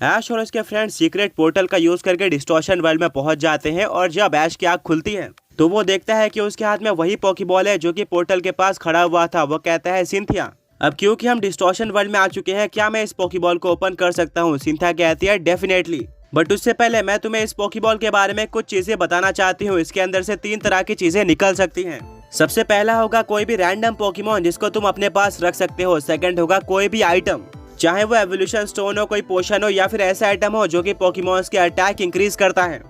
ऐश और उसके friend secret portal का यूज करके डिस्टॉर्शन वर्ल्ड में पहुंच जाते हैं और जब ऐश की आंख खुलती है तो वो देखता है कि उसके हाथ में वही पॉकीबॉल है जो कि पोर्टल के पास खड़ा हुआ था। वो कहता है सिंथिया, अब क्योंकि हम डिस्टॉर्शन वर्ल्ड में आ चुके हैं, क्या मैं इस पॉकीबॉल को ओपन कर सकता हूँ? सिंथिया कहती है डेफिनेटली, बट उससे पहले मैं तुम्हें इस पॉकीबॉल के बारे में कुछ चीजें बताना चाहती हूँ। इसके अंदर से 3 तरह की चीजें निकल सकती हैं। सबसे पहला होगा कोई भी रैंडम पॉकीमॉन जिसको तुम अपने पास रख सकते हो। सेकंड होगा कोई भी आइटम, चाहे वो एवोल्यूशन स्टोन हो, कोई पोशन हो या फिर ऐसा आइटम हो जो कि पॉकीमॉन्स के अटैक इंक्रीज करता है।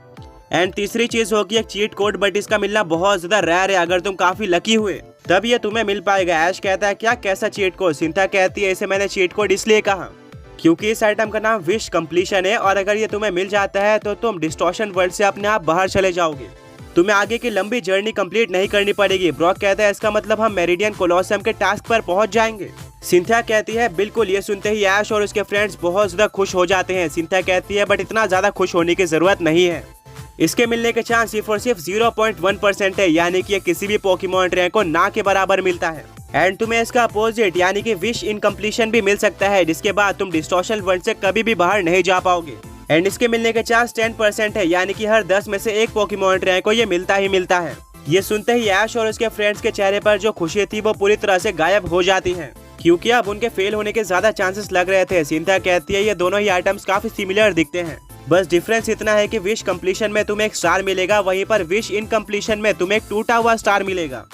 एंड तीसरी चीज होगी एक चीट कोड, बट इसका मिलना बहुत ज्यादा रेयर है। अगर तुम काफी लकी हुए तब ये तुम्हें मिल पाएगा। ऐश कहता है क्या, कैसा चीट कोड? सिंथिया कहती है इसे मैंने चीट कोड इसलिए कहा क्योंकि इस आइटम का नाम विश कंप्लीशन है और अगर ये तुम्हें मिल जाता है तो तुम डिस्टॉर्शन वर्ल्ड से अपने आप बाहर चले जाओगे। तुम्हें आगे की लंबी जर्नी कंप्लीट नहीं करनी पड़ेगी। ब्रॉक कहता है इसका मतलब हम मेरिडियन कोलोसियम के टास्क पर पहुंच जाएंगे। सिंथिया कहती है बिल्कुल। ये सुनते ही ऐश और उसके फ्रेंड्स बहुत ज्यादा खुश हो जाते हैं। सिंथिया कहती है बट इतना ज्यादा खुश होने की जरूरत नहीं है, इसके मिलने के चांस सिर्फ और सिर्फ 0.1% है, यानी कि किसी भी पोकेमॉन ट्रेनर को ना के बराबर मिलता है। एंड तुम्हें इसका अपोजिट यानी कि विश इनकम्प्लीशन भी मिल सकता है, जिसके बाद तुम डिस्टॉर्शन वर्ल्ड से कभी भी बाहर नहीं जा पाओगे। एंड इसके मिलने के चांस 10% है, यानी कि हर 10 में से एक पोकेमॉन ट्रेनर को ये मिलता ही मिलता है। ये सुनते ही ऐश और उसके फ्रेंड्स के चेहरे पर जो खुशी थी वो पूरी तरह से गायब हो जाती है, क्योंकि अब उनके फेल होने के ज्यादा चांसेस लग रहे थे। सिंथिया कहती है ये दोनों ही आइटम्स काफी सिमिलर दिखते हैं, बस डिफरेंस इतना है कि विश कंप्लीशन में तुम्हें एक स्टार मिलेगा, वहीं पर विश इनकम्प्लीशन में तुम्हें एक टूटा हुआ स्टार मिलेगा।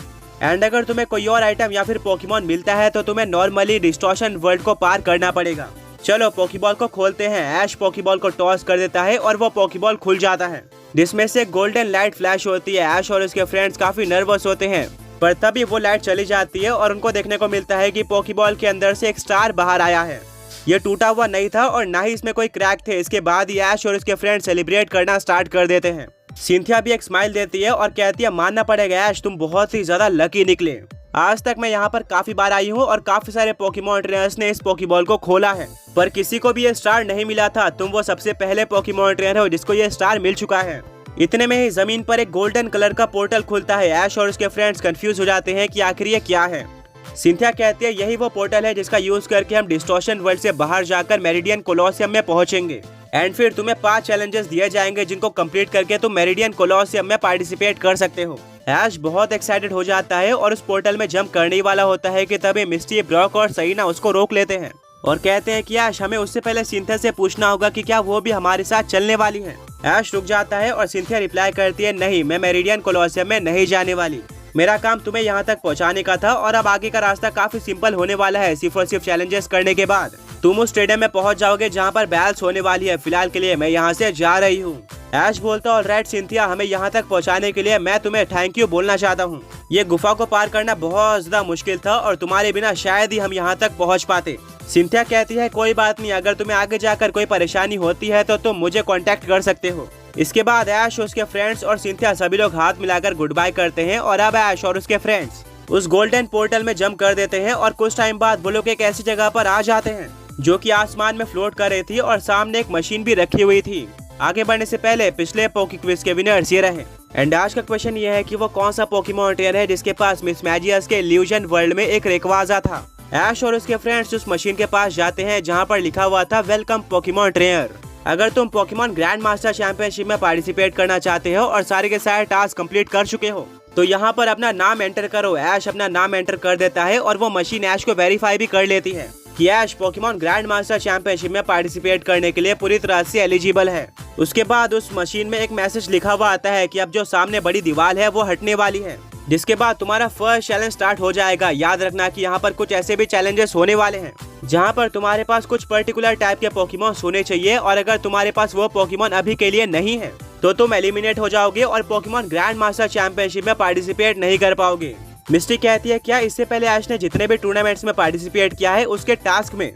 एंड अगर तुम्हें कोई और आइटम या फिर पोकेमॉन मिलता है तो तुम्हें नॉर्मली डिस्टॉर्शन वर्ल्ड को पार करना पड़ेगा। चलो पोकेबॉल को खोलते हैं। ऐश पोकेबॉल को टॉस कर देता है और वो पोकेबॉल खुल जाता है, जिसमें से गोल्डन लाइट फ्लैश होती है। ऐश और उसके फ्रेंड्स काफी नर्वस होते हैं, पर तभी वो लाइट चली जाती है और उनको देखने को मिलता है कि पोकेबॉल के अंदर से एक स्टार बाहर आया है। ये टूटा हुआ नहीं था और ना ही इसमें कोई क्रैक थे। इसके बाद ही ऐश और उसके फ्रेंड सेलिब्रेट करना स्टार्ट कर देते हैं। सिंथिया भी एक स्माइल देती है और कहती है मानना पड़ेगा ऐश, तुम बहुत ही ज्यादा लकी निकले। आज तक मैं यहाँ पर काफी बार आई हूँ और काफी सारे पोकेमॉन ट्रेनर्स ने इस पोकेबॉल को खोला है, पर किसी को भी ये स्टार नहीं मिला था। तुम वो सबसे पहले पोकेमॉन ट्रेनर हो जिसको ये स्टार मिल चुका है। इतने में ही जमीन पर एक गोल्डन कलर का पोर्टल खुलता है। ऐश और उसके फ्रेंड्स कंफ्यूज हो जाते हैं कि आखिर ये क्या है। सिंथिया कहती है यही वो पोर्टल है जिसका यूज करके हम डिस्टॉर्शन वर्ल्ड से बाहर जाकर मेरिडियन कोलोसियम में पहुंचेंगे। एंड फिर तुम्हें 5 चैलेंजेस दिए जाएंगे जिनको कंप्लीट करके तुम मेरिडियन कोलोसियम में पार्टिसिपेट कर सकते हो। ऐश बहुत एक्साइटेड हो जाता है और उस पोर्टल में जंप करने वाला होता है कि तभी मिस्टी, ब्रॉक और सईना उसको रोक लेते हैं और कहते हैं कि ऐश हमें उससे पहले सिंथिया से पूछना होगा कि क्या वो भी हमारे साथ चलने वाली है। ऐश रुक जाता है और सिंथिया रिप्लाई करती है नहीं, मैं मेरिडियन कोलोसियम में नहीं जाने वाली। मेरा काम तुम्हें यहाँ तक पहुँचाने का था और अब आगे का रास्ता काफी सिंपल होने वाला है। सिर्फ और सिर्फ चैलेंजेस करने के बाद तुम उस स्टेडियम में पहुँच जाओगे जहाँ पर बैल्स होने वाली है। फिलहाल के लिए मैं यहाँ से जा रही हूँ। ऐश बोलता ऑलराइट सिंथिया, हमें यहाँ तक पहुँचाने के लिए मैं तुम्हें थैंक यू बोलना चाहता हूँ। ये गुफा को पार करना बहुत ज्यादा मुश्किल था और तुम्हारे बिना शायद ही हम यहाँ तक पहुँच पाते। सिंथिया कहती है कोई बात नहीं, अगर तुम्हें आगे जाकर कोई परेशानी होती है तो तुम मुझे कांटेक्ट कर सकते हो। इसके बाद ऐश, उसके फ्रेंड्स और सिंथिया सभी लोग हाथ मिलाकर गुड बाय करते हैं और अब ऐश और उसके फ्रेंड्स उस गोल्डन पोर्टल में जंप कर देते हैं और कुछ टाइम बाद वो लोग एक ऐसी जगह पर आ जाते हैं जो कि आसमान में फ्लोट कर रही थी और सामने एक मशीन भी रखी हुई थी। आगे बढ़ने से पहले पिछले पोकी क्विज के विनर्स ये रहे। एंड आज का क्वेश्चन ये है कि वो कौन सा पोकेमॉन ट्रेनर है जिसके पास मिसमैजियस के इल्यूजन वर्ल्ड में एक रेकवाजा था। ऐश और उसके फ्रेंड्स उस मशीन के पास जाते हैं जहाँ पर लिखा हुआ था वेलकम पोकेमॉन ट्रेनर। अगर तुम पोकेमॉन ग्रैंड मास्टर चैंपियनशिप में पार्टिसिपेट करना चाहते हो और सारे के सारे टास्क कंप्लीट कर चुके हो तो यहाँ पर अपना नाम एंटर करो। ऐश अपना नाम एंटर कर देता है और वो मशीन ऐश को वेरीफाई भी कर लेती है कि ऐश पोकेमॉन ग्रैंड मास्टर चैंपियनशिप में पार्टिसिपेट करने के लिए पूरी तरह से एलिजिबल है। उसके बाद उस मशीन में एक मैसेज लिखा हुआ आता है कि अब जो सामने बड़ी दीवार है वो हटने वाली है, जिसके बाद तुम्हारा फर्स्ट चैलेंज स्टार्ट हो जाएगा। याद रखना कि यहाँ पर कुछ ऐसे भी चैलेंजेस होने वाले हैं जहाँ पर तुम्हारे पास कुछ पर्टिकुलर टाइप के पोकेमॉन होने चाहिए और अगर तुम्हारे पास वो पोकेमॉन अभी के लिए नहीं है तो तुम एलिमिनेट हो जाओगे और पोकेमॉन ग्रैंड मास्टर चैंपियनशिप में पार्टिसिपेट नहीं कर पाओगे। मिस्टी कहती है क्या इससे पहले ऐश ने जितने भी टूर्नामेंट्स में पार्टिसिपेट किया है उसके टास्क में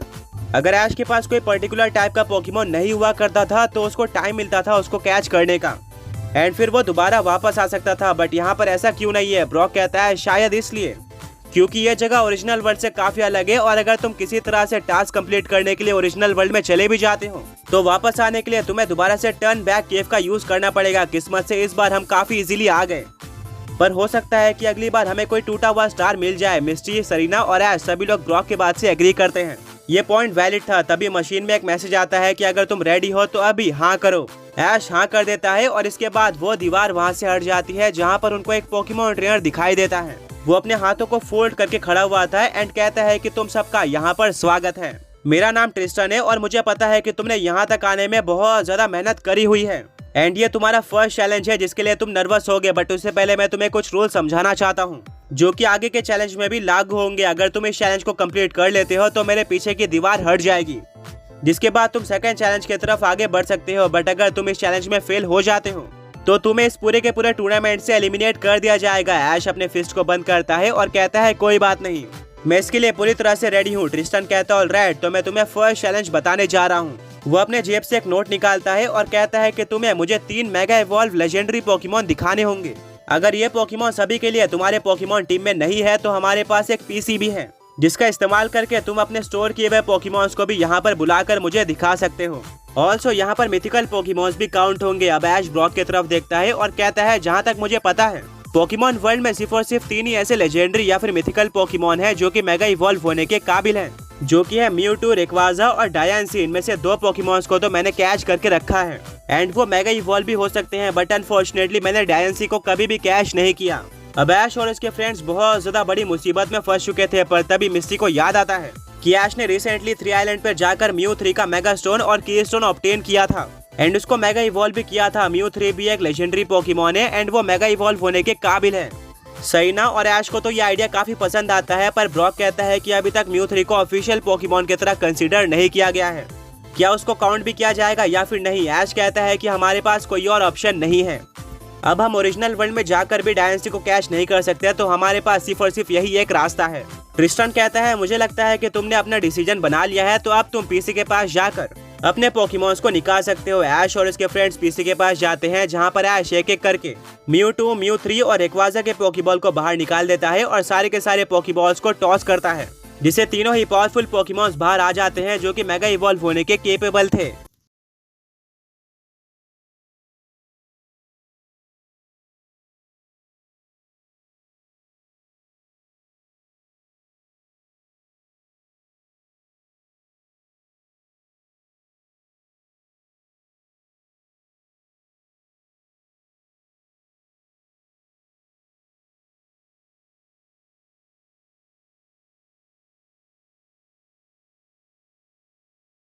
अगर ऐश के पास कोई पर्टिकुलर टाइप का पोकेमॉन नहीं हुआ करता था तो उसको टाइम मिलता था उसको कैच करने का एंड फिर वो दोबारा वापस आ सकता था, बट यहाँ पर ऐसा क्यों नहीं है? ब्रॉक कहता है शायद इसलिए क्योंकि ये जगह ओरिजिनल वर्ल्ड से काफी अलग है और अगर तुम किसी तरह से टास्क कंप्लीट करने के लिए ओरिजिनल वर्ल्ड में चले भी जाते हो तो वापस आने के लिए तुम्हें दोबारा से टर्न बैक केव का यूज करना पड़ेगा। किस्मत से इस बार हम काफी इजीली आ गए। पर हो सकता है कि अगली बार हमें कोई टूटा हुआ स्टार मिल जाए। मिस्टी, सरीना और ऐश सभी लोग ब्रॉक के बात से एग्री करते हैं। ये पॉइंट वैलिड था। तभी मशीन में एक मैसेज आता है कि अगर तुम रेडी हो तो अभी हाँ करो। ऐश हाँ कर देता है और इसके बाद वो दीवार वहाँ से हट जाती है जहाँ पर उनको एक पोकेमॉन ट्रेनर दिखाई देता है। वो अपने हाथों को फोल्ड करके खड़ा हुआ था एंड कहता है कि तुम सबका यहाँ पर स्वागत है। मेरा नाम ट्रिस्टन है और मुझे पता है कि तुमने यहाँ तक आने में बहुत ज्यादा मेहनत करी हुई है एंड ये तुम्हारा फर्स्ट चैलेंज है जिसके लिए तुम नर्वस होगे। बट उससे पहले मैं तुम्हें कुछ रूल समझाना चाहता हूँ जो कि आगे के चैलेंज में भी लागू होंगे। अगर तुम इस चैलेंज को कंप्लीट कर लेते हो तो मेरे पीछे की दीवार हट जाएगी, जिसके बाद तुम सेकंड चैलेंज की तरफ आगे बढ़ सकते हो। बट अगर तुम इस चैलेंज में फेल हो जाते हो तो तुम्हें इस पूरे के पूरे टूर्नामेंट से एलिमिनेट कर दिया जाएगा। ऐश अपने फिस्ट को बंद करता है और कहता है कोई बात नहीं, मैं इसके लिए पूरी तरह से रेडी हूँ। ट्रिस्टन कहता है ऑलराइट, तो मैं तुम्हें फर्स्ट चैलेंज बताने जा रहा हूँ। वो अपने जेब से एक नोट निकालता है और कहता है कि तुम्हें मुझे 3 मेगा इवॉल्व लेजेंडरी पोकेमॉन दिखाने होंगे। अगर ये पोकेमॉन सभी के लिए तुम्हारे पोकेमॉन टीम में नहीं है तो हमारे पास एक पीसी भी है जिसका इस्तेमाल करके तुम अपने स्टोर किए हुए पोकेमॉन्स को भी यहाँ पर बुलाकर मुझे दिखा सकते हो। ऑल्सो यहाँ पर मिथिकल पोकेमॉन्स भी काउंट होंगे। अब ऐश ब्रॉक की तरफ देखता है और कहता है जहाँ तक मुझे पता है पोकेमॉन वर्ल्ड में सिर्फ और सिर्फ 3 ही ऐसे लेजेंडरी या फिर मिथिकल पोकेमॉन है जो कि मेगा इवॉल्व होने के काबिल हैं, जो कि है म्यूटू, रेक्वाजा और डायंसी। इनमें से 2 पोकेमॉन्स को तो मैंने कैच करके रखा है एंड वो मेगा इवॉल्व भी हो सकते हैं। बट अनफॉर्चुनेटली मैंने डायंसी को कभी भी कैच नहीं किया। अब ऐश और उसके फ्रेंड्स बहुत ज्यादा बड़ी मुसीबत में फंस चुके थे, पर तभी मिस्टी को याद आता है कि ऐश ने रिसेंटली 3 आइलैंड पर जाकर म्यू 3 का मेगा स्टोन और की स्टोन ऑब्टेन किया था एंड उसको मेगा इवॉल्व भी किया था। म्यू 3 भी एक लेजेंडरी पोकेमॉन है एंड वो मेगा इवॉल्व होने के काबिल है। सरीना और ऐश को तो ये आइडिया काफी पसंद आता है, पर ब्रॉक कहता है कि अभी तक म्यू 3 को ऑफिशियल पोकेमॉन की तरह कंसीडर नहीं किया गया है, क्या उसको काउंट भी किया जाएगा या फिर नहीं। ऐश कहता है कि हमारे पास कोई और ऑप्शन नहीं है। अब हम ओरिजिनल वर्ल्ड में जाकर भी डायनेस्टी को कैच नहीं कर सकते, तो हमारे पास सिर्फ और सिर्फ यही एक रास्ता है। ट्रिस्टन कहता है मुझे लगता है कि तुमने अपना डिसीजन बना लिया है, तो अब तुम पीसी के पास जाकर अपने पोकेमॉन्स को निकाल सकते हो। ऐश और उसके फ्रेंड्स पीसी के पास जाते हैं जहां पर ऐश एक एक करके म्यू 2, म्यू 3 और रेक्वाजा के पोकेबॉल को बाहर निकाल देता है और सारे के सारे पोकेबॉल्स को टॉस करता है, जिससे तीनों ही पावरफुल पोकेमॉन्स बाहर आ जाते हैं जो कि मेगा इवॉल्व होने के केपेबल थे।